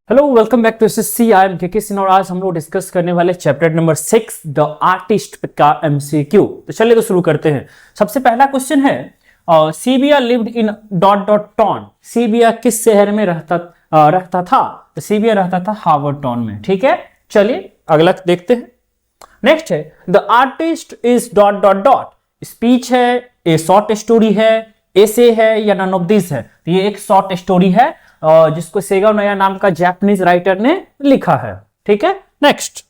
Hello welcome back to SSC. I am K Sinha और आज हम लोग डिस्कस करने वाले चैप्टर नंबर 6 द आर्टिस्ट का एमसीक्यू। तो चलिए तो शुरू करते हैं। सबसे पहला क्वेश्चन है सीबिया lived in dot dot town. सीबिया किस शहर में रहता था? तो सीबिया रहता था हार्वर्ड टाउन में। ठीक है, चलिए अगला देखते हैं। नेक्स्ट है the artist is dot dot dot. Speech है, ए शॉर्ट स्टोरी है, एसे है या नन ऑफ दिस है? तो ये एक शॉर्ट स्टोरी है जिसको सेगा नोया नाम का जापानीज राइटर ने लिखा है। ठीक है, next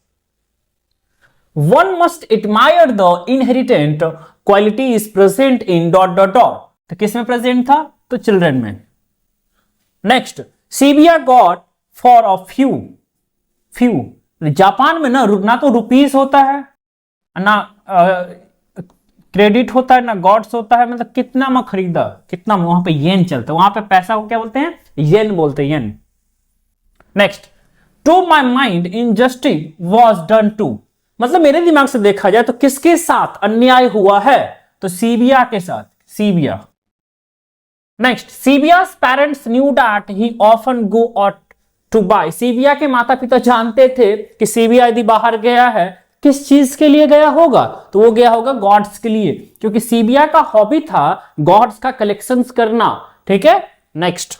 one must admire the inherent quality is present in dot dot dot. तो किस में प्रेजेंट था? तो चिल्ड्रन में। Next Seibei got for a few. Japan में ना तो रुपीस होता है ना क्रेडिट होता है ना गॉड्स होता है। मतलब कितना में खरीदा, कितना में, वहां पे येन चलता है। वहां पे पैसा को क्या बोलते हैं? येन बोलते हैं, yen. Next to my mind injustice was done to. मतलब मेरे दिमाग से देखा जाए तो किसके साथ अन्याय हुआ है? तो सीबिया के साथ, Seibei. Next Seibei's parents knew that he often go out to buy. Seibei के माता पिता जानते थे कि सीबिया यदि बाहर गया है किस चीज के लिए गया होगा? तो वो गया होगा गॉड्स के लिए, क्योंकि सीबिया का हॉबी था गॉड्स का कलेक्शंस करना। ठीक है, next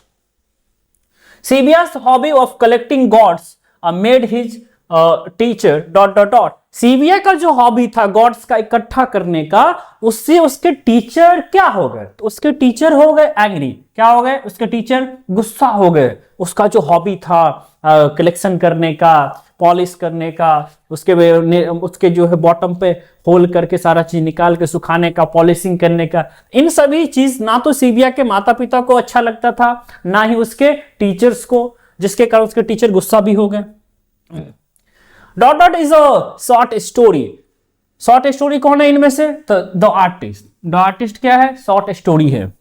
Seibei's hobby of collecting gourds made his teacher dot dot dot. Seibei का जो हॉबी था गॉड्स का इकट्ठा करने का, उससे उसके टीचर क्या हो गए? तो उसके टीचर हो गए एंग्री। क्या हो गए? उसके टीचर गुस्सा हो गए। उसका जो हॉबी था कलेक्शन करने का, पॉलिश करने का, उसके जो है बॉटम पे होल करके सारा चीज निकाल के सुखाने का, पॉलिशिंग करने का, इन सभी चीज ना तो सीबिया के माता पिता को अच्छा लगता था ना ही उसके टीचर्स को, जिसके कारण उसके टीचर गुस्सा भी हो गए। Dot dot is a short story. Short story कौन है इनमें से? तो द आर्टिस्ट। द आर्टिस्ट क्या है? शॉर्ट स्टोरी है।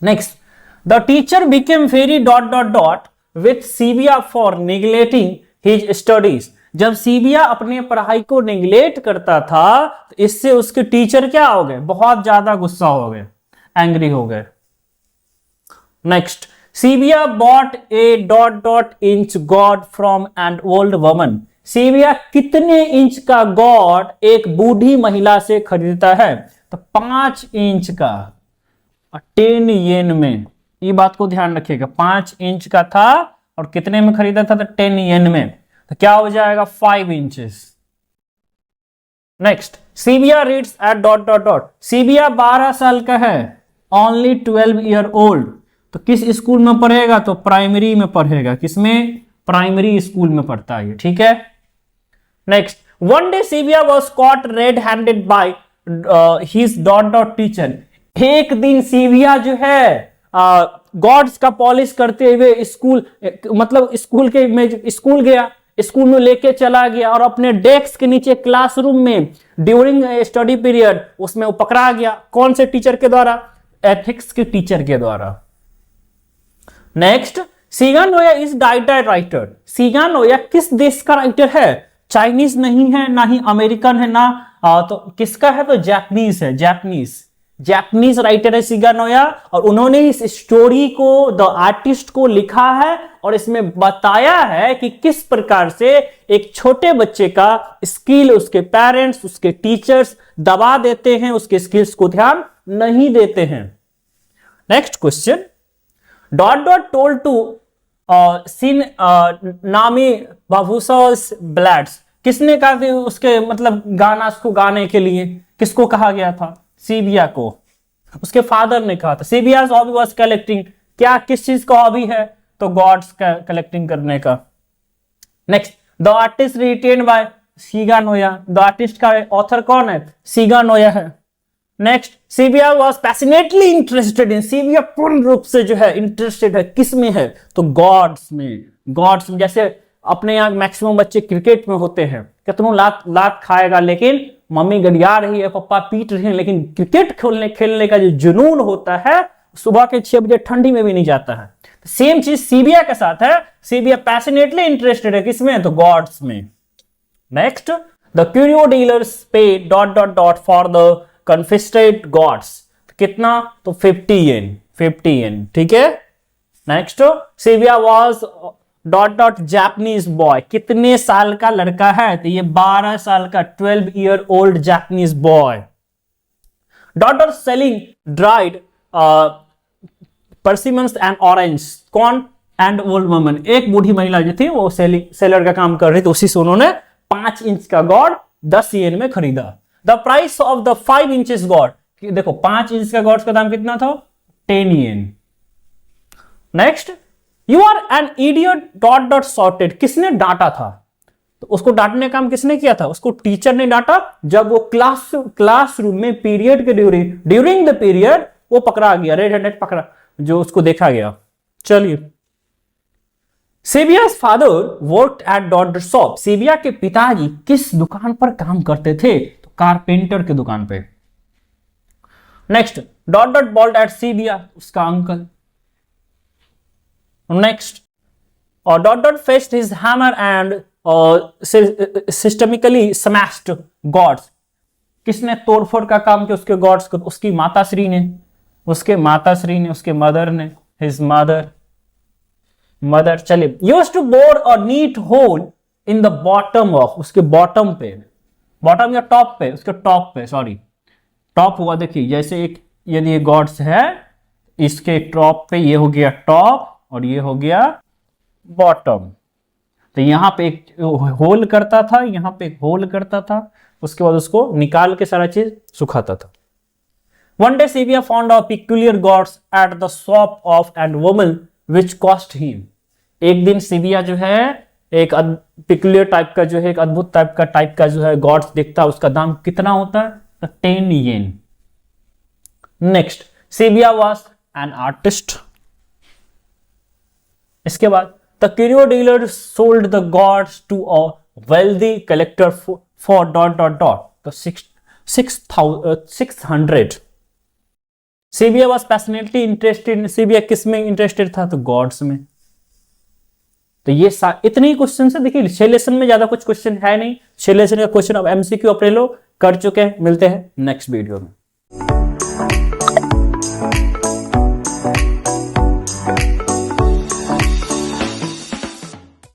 Next the teacher became very dot dot dot with Seibei for neglecting his studies. जब सीबिया अपने पढ़ाई को निगलेक्ट करता था तो इससे उसके टीचर क्या हो गए? बहुत ज्यादा गुस्सा हो गए, एंग्री हो गए। Next Seibei bought a dot dot inch gourd from an old woman. Seibei कितने इंच का गॉड एक बूढ़ी महिला से खरीदता है? तो 5 इंच का, 10 येन में। ये बात को ध्यान रखिएगा, 5 इंच का था और कितने में खरीदा था? तो 10 येन में। तो क्या हो जाएगा? 5 inches. Next Seibei reads at dot dot dot. Seibei 12 साल का है, ओनली 12 ईयर ओल्ड। तो किस स्कूल में पढ़ेगा? तो प्राइमरी में पढ़ेगा। किसमें? प्राइमरी स्कूल में पढ़ता है। ठीक है, next one day Seibei was caught red handed by his dot dot teacher. एक दिन सीबिया जो है गॉड्स का पॉलिश करते हुए स्कूल गया, स्कूल में लेके चला गया और अपने डेस्क के नीचे क्लासरूम में ड्यूरिंग स्टडी पीरियड उसमें वो पकड़ा गया। कौन से टीचर के द्वारा? एथिक्स के टीचर के द्वारा। नेक्स्ट सीगा नोया इज डाइटर राइटर। सीगा नोया किस देश का राइटर है? चाइनीज नहीं है, ना ही अमेरिकन है, ना तो किसका है? तो जापानीज है। जापानीज राइटर है सीगा नोया, और उन्होंने इस स्टोरी को, द आर्टिस्ट को लिखा है और इसमें बताया है कि किस प्रकार से एक छोटे बच्चे का स्किल उसके पेरेंट्स, उसके टीचर्स दबा देते हैं, उसके स्किल्स को ध्यान नहीं देते हैं। Next question dot dot told to सिन नामी बाबूसास ब्लैड्स। किसने कहा था उसके मतलब गाना उसको गाने के लिए? किसको कहा गया था? सीबिया को। उसके फादर ने कहा था। सीबिया's हॉबी वाज कलेक्टिंग। क्या किस चीज का हॉबी है? तो गॉड्स का कलेक्टिंग करने का। Next the artist written by Shiga Naoya. The artist का ऑथर कौन है? सीगा नोया है। Next Seibei was passionately interested in. Seibei पूर्ण रूप से जो है इंटरेस्टेड है, किस में है? तो गॉड्स में। गॉड्स में जैसे अपने यहाँ मैक्सिमम बच्चे क्रिकेट में होते हैं, कितनों लात खाएगा लेकिन मम्मी गड़िया रही है, पापा पीट रहे हैं, लेकिन क्रिकेट खेलने का जो जुनून होता है सुबह के 6 बजे ठंडी में भी नहीं जाता है। सेम चीज सीबिया के साथ है। सीबिया पैशनेटली इंटरेस्टेड है किसमें? तो गॉड्स में। Next the curio dealers pay dot dot dot for the confiscated gourds. कितना? तो 50 येन। ठीक है, next Seibei was dot dot Japanese boy, कितने साल का लड़का है? तो ये 12 साल का 12 year old Japanese boy. Dot dot selling dried persimmons and orange, कौन? एंड ओल्ड वुमन, एक बूढ़ी महिला जो थी वो सेलर का काम कर रही थी, उसी से उन्होंने 5 इंच का गॉड 10 येन में खरीदा। The price of the 5 inches God, देखो 5 इंच का गॉड का दाम कितना था? 10 yen. Next, you are an idiot dot dot shouted, किसने डांटा था? तो उसको डांटने का काम किसने किया था? उसको टीचर ने डांटा जब वो क्लासरूम में पीरियड के ड्यूरिंग द पीरियड वो पकड़ा गया, रेड हैंडेड पकड़ा, जो उसको देखा गया। चलिए, Seibei's father worked at dot dot shop, Seibei के पिताजी किस दुकान पर काम करते थे? तो कारपेंटर की दुकान पे। Next, dot dot bawled at Seibei, उसका अंकल। नेक्स्ट, और dot dot fetched his hammer and systematically smashed gourds, किसने तोड़फोड़ का काम किया उसके गॉड्स को? उसकी माताश्री ने, उसके मदर ने, हिज मदर। चलिए, यूज्ड टू बोर और neat hole in the bottom of, उसके बॉटम पे, बॉटम या टॉप पे, उसके टॉप पे, सॉरी टॉप हुआ, देखिए जैसे एक यदि ये गॉड्स है, इसके टॉप पे ये हो गया टॉप और ये हो गया बॉटम। तो यहां पे एक होल करता था, यहां पे एक होल करता था, उसके बाद उसको निकाल के सारा चीज सुखाता था। One day Sylvia found a peculiar gods at the shop of a woman which cost him. एक दिन सिविया जो है एक पिकुलियर टाइप का जो है, एक अद्भुत टाइप का जो है गॉड्स देखता है, उसका दाम कितना होता है? 10 yen. Next, Seibei was an artist. इसके बाद the curio dealer sold the gourds to a wealthy collector for dot dot dot, तो 600। Seibei was passionately interested, Seibei किस में इंटरेस्टेड था? तो गॉड्स में। तो ये इतने ही क्वेश्चन है, देखिए 6 लेसन में ज्यादा कुछ क्वेश्चन है नहीं, 6 लेसन का क्वेश्चन अब एमसीक्यू अपने लोग कर चुके हैं। मिलते हैं नेक्स्ट वीडियो में।